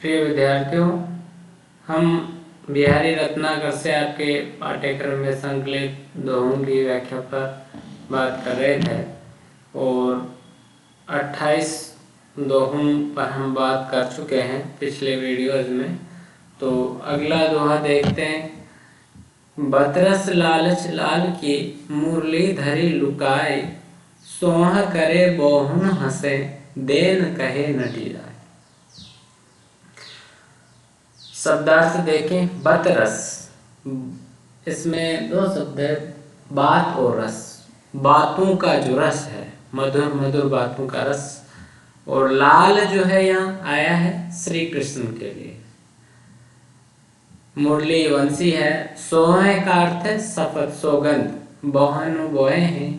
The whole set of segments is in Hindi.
प्रिय विद्यार्थियों, हम बिहारी रत्नाकर से आपके पाठ्यक्रम में संकलित दोहों की व्याख्या पर बात कर रहे थे और 28 दोहों पर हम बात कर चुके हैं पिछले वीडियोज में। तो अगला दोहा देखते हैं। बतरस लालच लाल की मुरली धरी लुकाए, सोह करे बोहुन हंसे देन कहे नटी जाए। शब्दार्थ देखें। बतरस, इसमें दो शब्द है, बात और रस। बातों का जो रस है, मधुर मधुर बातों का रस। और लाल जो है यहाँ आया है श्री कृष्ण के लिए। मुरली वंशी है। सोहे का अर्थ है शपथ, सौगंध। बोहन बोए हैं।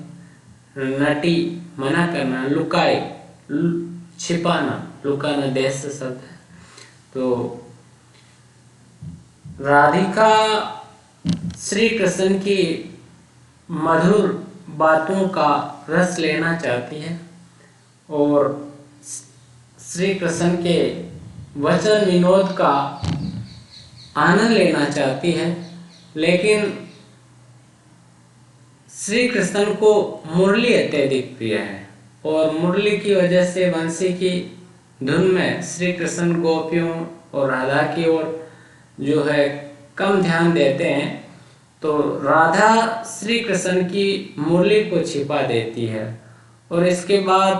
नटी मना करना, लुकाए छिपाना, लुकाना देश शब्द है। तो राधिका श्री कृष्ण की मधुर बातों का रस लेना चाहती है और श्री कृष्ण के वचन विनोद का आनंद लेना चाहती है, लेकिन श्री कृष्ण को मुरली अत्यधिक प्रिय है और मुरली की वजह से वंशी की धुन में श्री कृष्ण गोपियों और राधा की ओर जो है कम ध्यान देते हैं। तो राधा श्री कृष्ण की मुरली को छिपा देती है और इसके बाद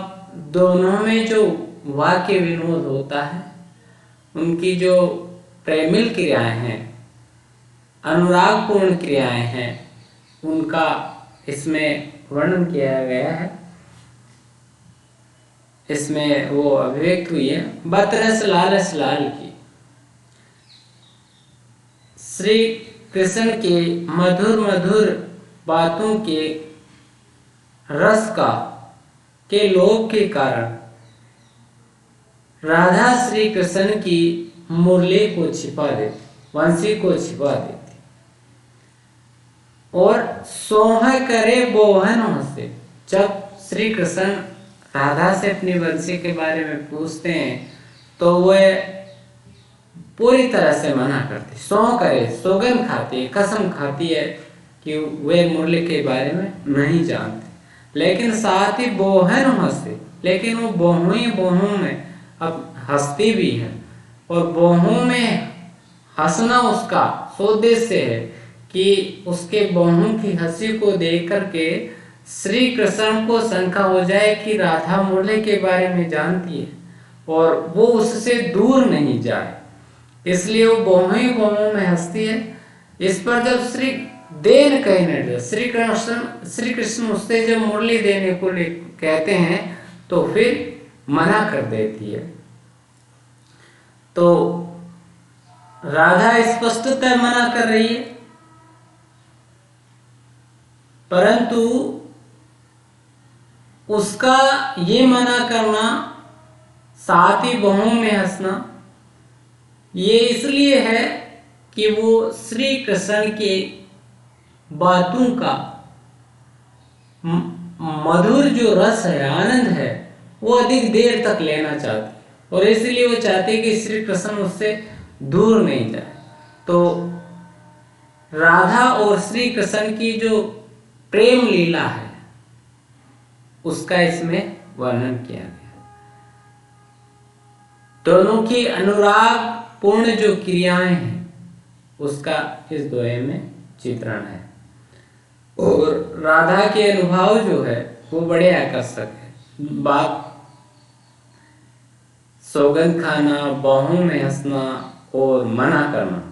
दोनों में जो वाक्य विनोद होता है, उनकी जो प्रेमिल क्रियाएं हैं, अनुरागपूर्ण क्रियाएं हैं, उनका इसमें वर्णन किया गया है। इसमें वो अभिव्यक्त हुई है। बतरस लालच लाल की, श्री कृष्ण के मधुर मधुर बातों के रस के लोभ के कारण राधा श्री कृष्ण की मुरली को छिपा देती, वंशी को छिपा देती और सोह करे बोहन हंसे। जब श्री कृष्ण राधा से अपनी वंशी के बारे में पूछते हैं तो वह पूरी तरह से मना करती, सौं करे, सौगंध खाती है, कसम खाती है कि वे मुरली के बारे में नहीं जानते। लेकिन साथ ही बोहन हंसे, लेकिन वो बोहों में अब हंसती भी है और बोहों में हंसना उसका सोद्देश्य है कि उसके बोहों की हंसी को देख करके श्री कृष्ण को शंका हो जाए कि राधा मुरली के बारे में जानती है और वो उससे दूर नहीं जाए, इसलिए वो बोहों में हंसती है। इस पर जब श्री देन कहने, श्री कृष्ण उससे जब मुरली देने को कहते हैं तो फिर मना कर देती है। तो राधा स्पष्टतः मना कर रही है, परंतु उसका ये मना करना, साथ ही बोहों में हंसना, ये इसलिए है कि वो श्री कृष्ण के बातों का मधुर जो रस है, आनंद है, वो अधिक देर तक लेना चाहती है और इसलिए वो चाहती है कि श्री कृष्ण उससे दूर नहीं जाए। तो राधा और श्री कृष्ण की जो प्रेम लीला है उसका इसमें वर्णन किया गया। दोनों की अनुराग पूर्ण जो क्रियाएं हैं उसका इस दोहे में चित्रण है और राधा के अनुभव जो है वो बड़े आकर्षक है। बात, सौगंध खाना, बाहों में हंसना और मना करना,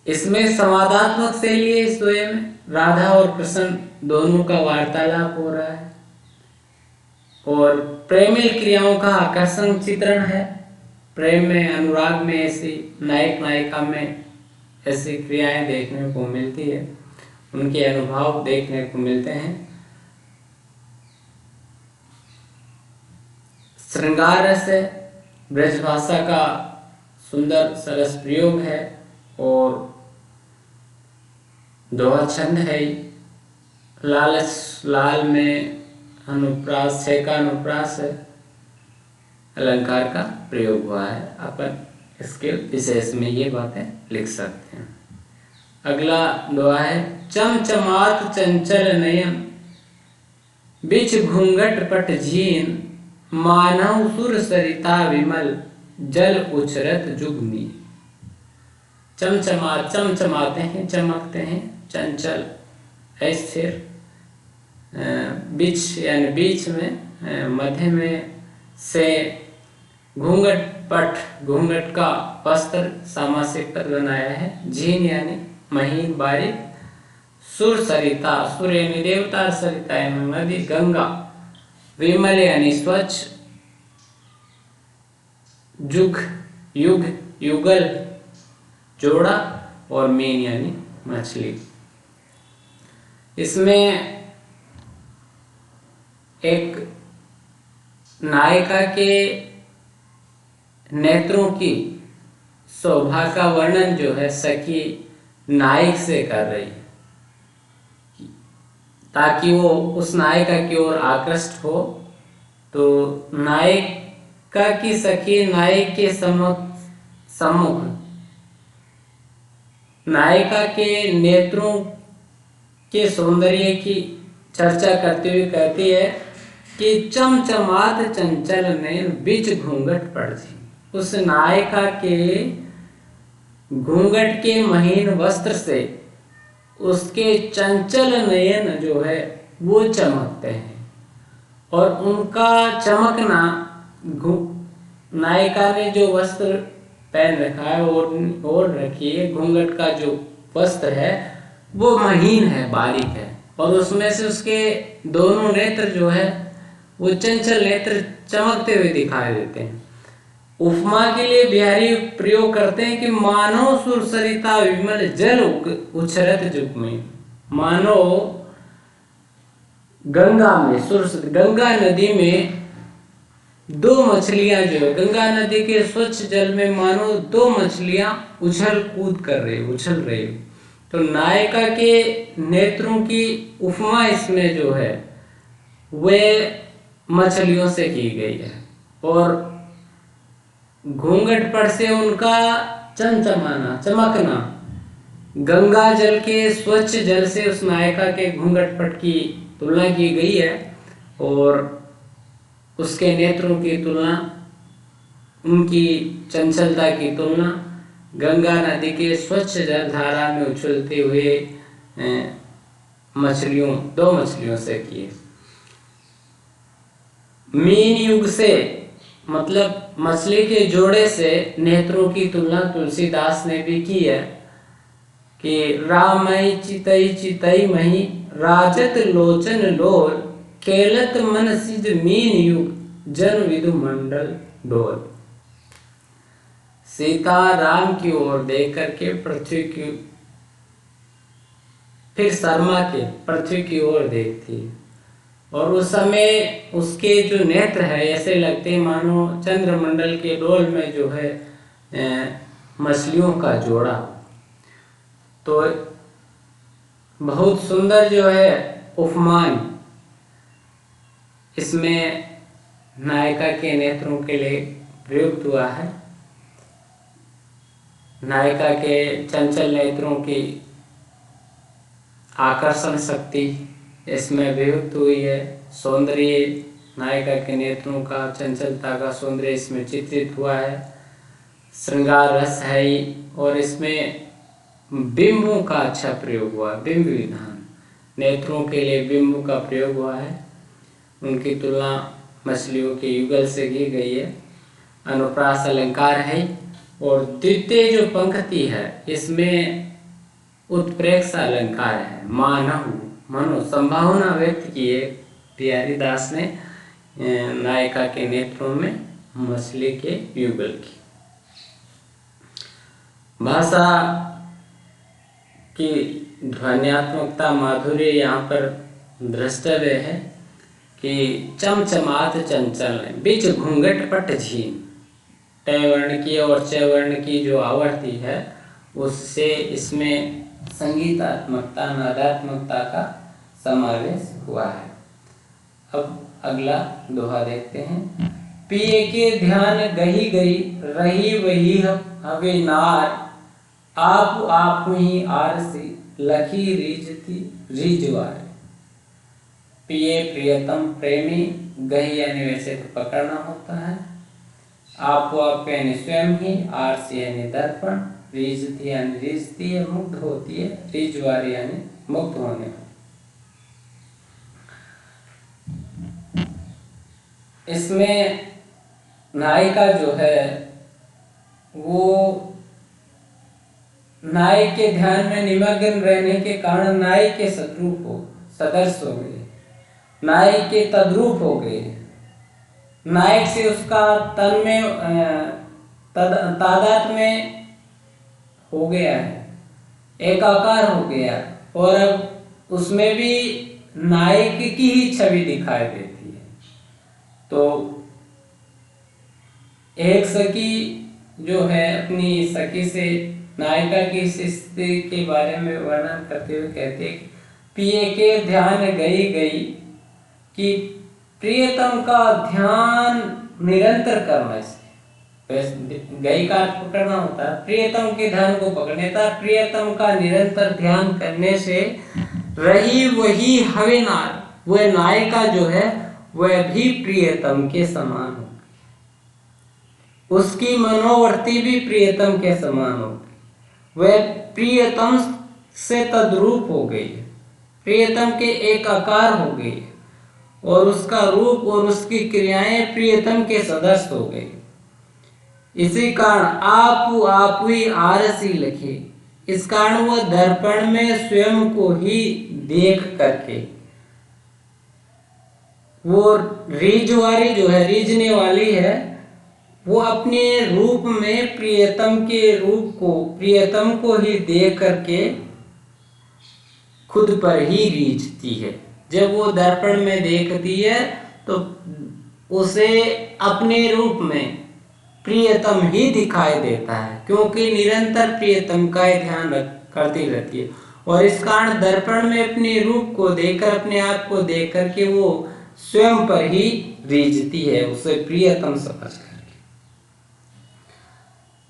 इसमें संवादात्मक शैली है। इस दोहे में राधा और कृष्ण दोनों का वार्तालाप हो रहा है और प्रेमिल क्रियाओं का आकर्षण चित्रण है। प्रेम में, अनुराग में ऐसी नायक नायिका में ऐसी क्रियाएं देखने को मिलती है, उनके अनुभव देखने को मिलते हैं। श्रृंगार रस है, ब्रजभाषा का सुंदर सरस प्रयोग है और दोहा छंद है। लालच लाल में अनुप्रास, छह का अनुप्रास है। अलंकार का प्रयोग हुआ है। अपन इसके विशेष में ये बातें लिख सकते हैं। अगला दोहा है, चमचमात चंचल नयन बिच घूंघट पट झीन, मानव सुर सरिता विमल जल उछरत जुगनी। चमचमा, चमचमाते हैं, चमकते हैं, चंचल अस्थिर, बीच यानी बीच में, मध्य में से, घूंघट पट, घूंघट का वस्त्र सामासिक पद बनाया है, झीन यानी महीन बारीक, सुर सरिता, सुर यानी देवता, सरिता यानी नदी गंगा, विमल यानी स्वच्छ, जुग युग युगल जोड़ा, और मीन यानी मछली। इसमें एक नायिका के नेत्रों की शोभा का वर्णन जो है सखी नायक से कर रही है, ताकि वो उस नायिका की ओर आकृष्ट हो। तो नायिका की सखी नायक के सम्मुख नायिका के नेत्रों के सौंदर्य की चर्चा करते हुए कहती है कि चमचमात चंचल नयन बीच घूंघट पड़ झीन। उस नायिका के घूंघट के महीन वस्त्र से उसके चंचल नयन जो है वो चमकते हैं, और उनका चमकना, नायिका ने जो वस्त्र पहन रखा है, ओढ़ रखी है, घूंघट का जो वस्त्र है वो महीन है, बारीक है, और उसमें से उसके दोनों नेत्र जो है वो चंचल नेत्र चमकते हुए दिखाई देते हैं। उपमा के लिए बिहारी प्रयोग करते हैं कि मानो सुर सरिता विमल जल उछरत जुग में। मानो गंगा में, गंगा नदी में दो मछलियां जो है, गंगा नदी के स्वच्छ जल में मानो दो मछलियां उछल कूद कर रही, उछल रही। तो नायिका के नेत्रों की उपमा इसमें जो है वे मछलियों से की गई है, और घूंघट पट से उनका चमचमाना, चमकना, गंगा जल के स्वच्छ जल से उस नायिका के घूंघट पट की तुलना की गई है, और उसके नेत्रों की तुलना, उनकी चंचलता की तुलना गंगा नदी के स्वच्छ जल धारा में उछलते हुए दो मछलियों से किए। मीन युग से मतलब मछली के जोड़े से नेत्रों की तुलना तुलसीदास ने भी की है कि रामई चितई चितई मही राजत लोचन लोल, केलत मन सिज मीन युग जन विदु मंडल डोल। सीता राम की ओर देख करके पृथ्वी की, फिर शर्मा के पृथ्वी की ओर देखती है, और उस समय उसके जो नेत्र है ऐसे लगते मानो चंद्रमंडल के डोल में जो है मछलियों का जोड़ा। तो बहुत सुंदर जो है उपमान इसमें नायिका के नेत्रों के लिए प्रयुक्त हुआ है। नायिका के चंचल नेत्रों की आकर्षण शक्ति इसमें प्रयुक्त हुई है। सौंदर्य, नायिका के नेत्रों का, चंचलता का सौंदर्य इसमें चित्रित हुआ है। श्रृंगार रस है और इसमें बिंबों का अच्छा प्रयोग हुआ, बिंब विधान, नेत्रों के लिए बिंबों का प्रयोग हुआ है। उनकी तुलना मछलियों के युगल से की गई है। अनुप्रास अलंकार है, और द्वितीय जो पंक्ति है इसमें उत्प्रेक्ष अलंकार है। मानव, मनो, संभावना व्यक्त की है बिहारी दास ने नायिका के नेत्रों में मछली के युगल की। भाषा की ध्वन्यात्मकता, माधुर्य यहाँ पर द्रष्टव्य है कि चमचमात चंचल बीच घूंघट पट झीन। ट वर्ण की और च वर्ण की जो आवर्ती है उससे इसमें संगीतात्मकता, नादात्मकता का समावेश हुआ है। अब अगला दोहा देखते हैं। पिए के ध्यान गही गई, रही वही हवे नार, आप आप ही आरसी, लखी रीझती रीझवार। पिए प्रियतम प्रेमी, गही यानी वैसे तो पकड़ना होता है, आप आप यानी स्वयं ही, आरसी यानी दर्पण, रीझती यानी रीझती है, मुग्ध होती है, रीझवार यानी मुक्त होने। इसमें नायिका जो है वो नायक के ध्यान में निमग्न रहने के कारण नायक के सदृश हो गए, नायक के तद्रूप हो गए, नायक से उसका तन में तादाद में हो गया है, एकाकार हो गया, और अब उसमें भी नायक की ही छवि दिखाई देती है। तो एक सखी जो है अपनी सखी से नायिका की स्थिति के बारे में वर्णन करते हुए कहते हैं कि पिए के ध्यान गई गई, कि प्रियतम का ध्यान निरंतर करने से, गई का पकड़ना होता है, प्रियतम के ध्यान को पकड़ने था, प्रियतम का निरंतर ध्यान करने से रही वही हवे नार, वह नायिका जो है वह भी प्रियतम के समान हो, उसकी मनोवृत्ति भी प्रियतम के समान हो, वह प्रियतम से तद्रूप हो गई, प्रियतम के एक आकार हो गई, और उसका रूप और उसकी क्रियाएं प्रियतम के सदस्य हो गई। इसी कारण आप ही आरसी लिखे, इस कारण वह दर्पण में स्वयं को ही देख करके, वो रीझवारी जो है, रीझने वाली है, वो अपने रूप में प्रियतम के रूप को, प्रियतम को ही देख करके खुद पर ही रीझती है। जब वो दर्पण में देखती है तो उसे अपने रूप में प्रियतम ही दिखाई देता है, क्योंकि निरंतर प्रियतम का ध्यान करती रहती है, और इस कारण दर्पण में अपने रूप को देखकर, अपने आप को देख करके वो स्वयं पर ही रीझती है, उसे प्रियतम समझ करके।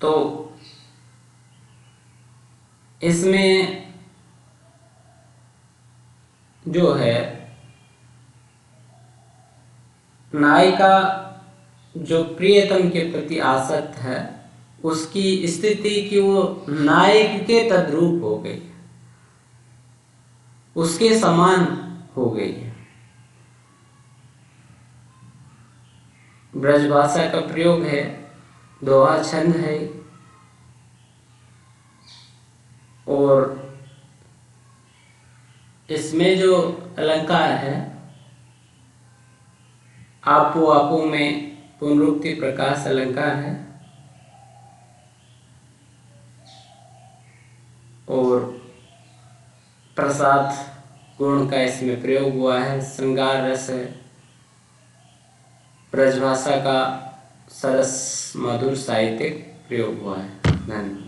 तो इसमें जो है नायिका जो प्रियतम के प्रति आसक्त है, उसकी स्थिति कि वो नायक के तद्रूप हो गई, उसके समान हो गई। ब्रजभाषा का प्रयोग है, दोहा छंद है, और इसमें जो अलंकार है आपो आपो में पुनरुक्ति प्रकाश अलंकार है, और प्रसाद गुण का इसमें प्रयोग हुआ है, श्रृंगार रस है, ब्रजभाषा का सरस मधुर साहित्यिक प्रयोग हुआ है। धन्यवाद।